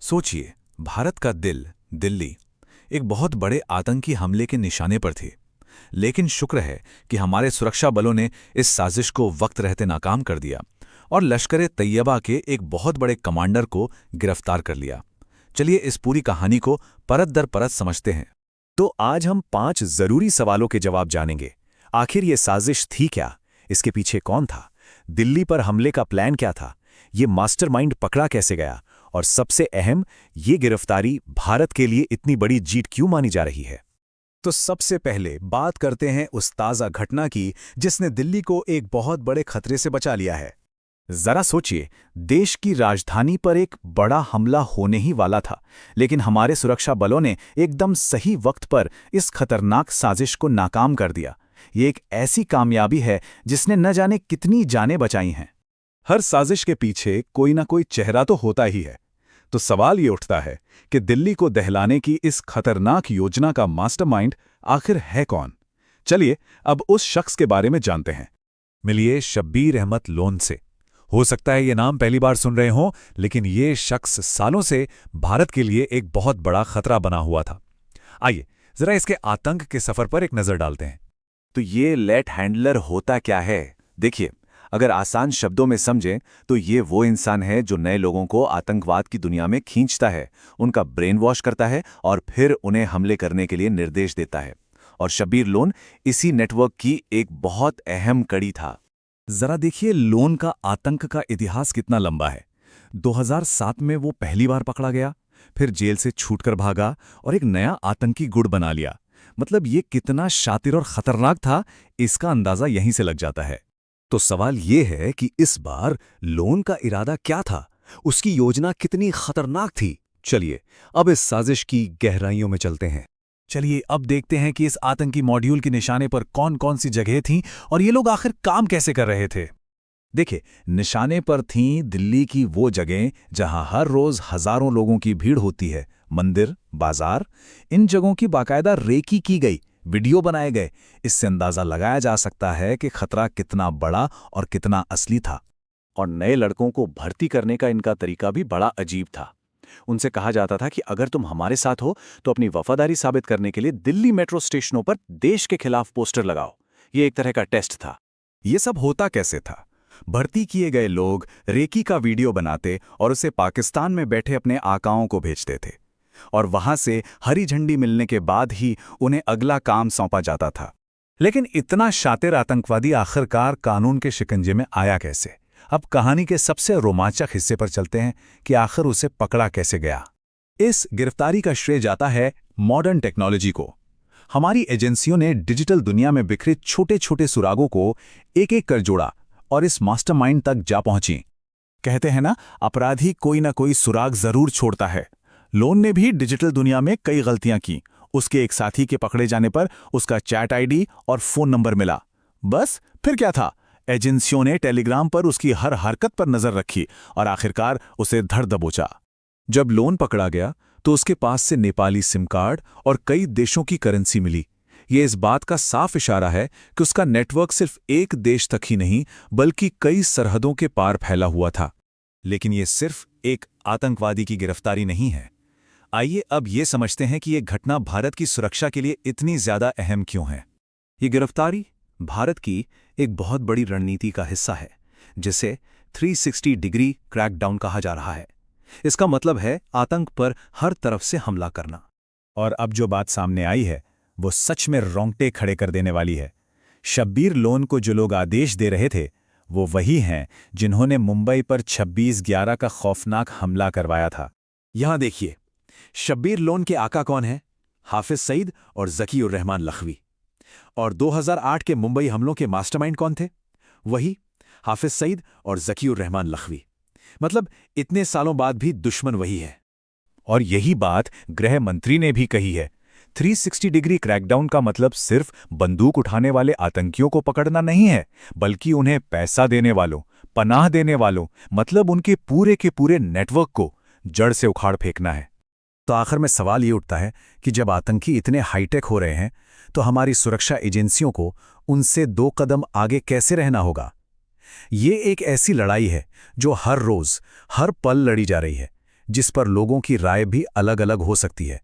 सोचिए, भारत का दिल्ली एक बहुत बड़े आतंकी हमले के निशाने पर थी। लेकिन शुक्र है कि हमारे सुरक्षा बलों ने इस साजिश को वक्त रहते नाकाम कर दिया और लश्कर तैयबा के एक बहुत बड़े कमांडर को गिरफ्तार कर लिया। चलिए इस पूरी कहानी को परत दर परत समझते हैं। तो आज हम 5 जरूरी सवालों के जवाब जानेंगे। आखिर ये साजिश थी क्या? इसके पीछे कौन था? दिल्ली पर हमले का प्लान क्या था? ये मास्टरमाइंड पकड़ा कैसे गया? और सबसे अहम, ये गिरफ्तारी भारत के लिए इतनी बड़ी जीत क्यों मानी जा रही है? तो सबसे पहले बात करते हैं उस ताज़ा घटना की जिसने दिल्ली को एक बहुत बड़े खतरे से बचा लिया है। जरा सोचिए, देश की राजधानी पर एक बड़ा हमला होने ही वाला था, लेकिन हमारे सुरक्षा बलों ने एकदम सही वक्त पर इस खतरनाक साजिश को नाकाम कर दिया। ये एक ऐसी कामयाबी है जिसने न जाने कितनी जानें बचाई हैं। हर साजिश के पीछे कोई ना कोई चेहरा तो होता ही है। तो सवाल ये उठता है कि दिल्ली को दहलाने की इस खतरनाक योजना का मास्टरमाइंड आखिर है कौन? चलिए अब उस शख्स के बारे में जानते हैं। मिलिए शब्बीर अहमद लोन से। हो सकता है ये नाम पहली बार सुन रहे हों, लेकिन ये शख्स सालों से भारत के लिए एक बहुत बड़ा खतरा बना हुआ था। आइए जरा इसके आतंक के सफर पर एक नजर डालते हैं। तो ये लेट हैंडलर होता क्या है? देखिए, अगर आसान शब्दों में समझें तो ये वो इंसान है जो नए लोगों को आतंकवाद की दुनिया में खींचता है, उनका ब्रेन वॉश करता है और फिर उन्हें हमले करने के लिए निर्देश देता है। और शब्बीर लोन इसी नेटवर्क की एक बहुत अहम कड़ी था। जरा देखिए लोन का आतंक का इतिहास कितना लंबा है। 2007 में वो पहली बार पकड़ा गया, फिर जेल से छूटकर भागा और एक नया आतंकी गुट बना लिया। मतलब ये कितना शातिर और खतरनाक था, इसका अंदाजा यहीं से लग जाता है। तो सवाल ये है कि इस बार लोन का इरादा क्या था? उसकी योजना कितनी खतरनाक थी? चलिए अब इस साजिश की गहराइयों में चलते हैं। चलिए अब देखते हैं कि इस आतंकी मॉड्यूल के निशाने पर कौन कौन सी जगह थीं और ये लोग आखिर काम कैसे कर रहे थे। देखिए, निशाने पर थीं दिल्ली की वो जगहें जहां हर रोज हजारों लोगों की भीड़ होती है। मंदिर, बाजार, इन जगहों की बाकायदा रेकी की गई, वीडियो बनाए गए। इससे अंदाजा लगाया जा सकता है कि खतरा कितना बड़ा और कितना असली था। और नए लड़कों को भर्ती करने का इनका तरीका भी बड़ा अजीब था। उनसे कहा जाता था कि अगर तुम हमारे साथ हो तो अपनी वफादारी साबित करने के लिए दिल्ली मेट्रो स्टेशनों पर देश के खिलाफ पोस्टर लगाओ। ये एक तरह का टेस्ट था। ये सब होता कैसे था? भर्ती किए गए लोग रेकी का वीडियो बनाते और उसे पाकिस्तान में बैठे अपने आकाओं को भेजते थे, और वहां से हरी झंडी मिलने के बाद ही उन्हें अगला काम सौंपा जाता था। लेकिन इतना शातिर आतंकवादी आखिरकार कानून के शिकंजे में आया कैसे? अब कहानी के सबसे रोमांचक हिस्से पर चलते हैं कि आखिर उसे पकड़ा कैसे गया। इस गिरफ्तारी का श्रेय जाता है मॉडर्न टेक्नोलॉजी को। हमारी एजेंसियों ने डिजिटल दुनिया में बिखरे छोटे छोटे सुरागों को एक एक कर जोड़ा और इस मास्टरमाइंड तक जा पहुंची। कहते हैं ना, अपराधी कोई ना कोई सुराग जरूर छोड़ता है। लोन ने भी डिजिटल दुनिया में कई गलतियां की। उसके एक साथी के पकड़े जाने पर उसका चैट आईडी और फोन नंबर मिला। बस फिर क्या था, एजेंसियों ने टेलीग्राम पर उसकी हर हरकत पर नजर रखी और आखिरकार उसे धर दबोचा। जब लोन पकड़ा गया तो उसके पास से नेपाली सिम कार्ड और कई देशों की करेंसी मिली। ये इस बात का साफ इशारा है कि उसका नेटवर्क सिर्फ एक देश तक ही नहीं बल्कि कई सरहदों के पार फैला हुआ था। लेकिन ये सिर्फ एक आतंकवादी की गिरफ्तारी नहीं है। आइए अब ये समझते हैं कि ये घटना भारत की सुरक्षा के लिए इतनी ज्यादा अहम क्यों है। ये गिरफ्तारी भारत की एक बहुत बड़ी रणनीति का हिस्सा है, जिसे 360 डिग्री क्रैकडाउन कहा जा रहा है। इसका मतलब है आतंक पर हर तरफ से हमला करना। और अब जो बात सामने आई है वो सच में रोंगटे खड़े कर देने वाली है। शब्बीर लोन को जो लोग आदेश दे रहे थे वो वही हैं जिन्होंने मुंबई पर 26/11 का खौफनाक हमला करवाया था। यहां देखिए, शब्बीर लोन के आका कौन है? हाफिज सईद और ज़की-उर रहमान लखवी। और 2008 के मुंबई हमलों के मास्टरमाइंड कौन थे? वही हाफिज सईद और ज़की-उर रहमान लखवी। मतलब इतने सालों बाद भी दुश्मन वही है। और यही बात गृह मंत्री ने भी कही है। 360 डिग्री क्रैकडाउन का मतलब सिर्फ बंदूक उठाने वाले आतंकियों को पकड़ना नहीं है, बल्कि उन्हें पैसा देने वालों, पनाह देने वालों, मतलब उनके पूरे के पूरे नेटवर्क को जड़ से उखाड़ फेंकना है। तो आखिर में सवाल ये उठता है कि जब आतंकी इतने हाईटेक हो रहे हैं तो हमारी सुरक्षा एजेंसियों को उनसे 2 कदम आगे कैसे रहना होगा? ये एक ऐसी लड़ाई है जो हर रोज, हर पल लड़ी जा रही है। जिस पर लोगों की राय भी अलग अलग हो सकती है।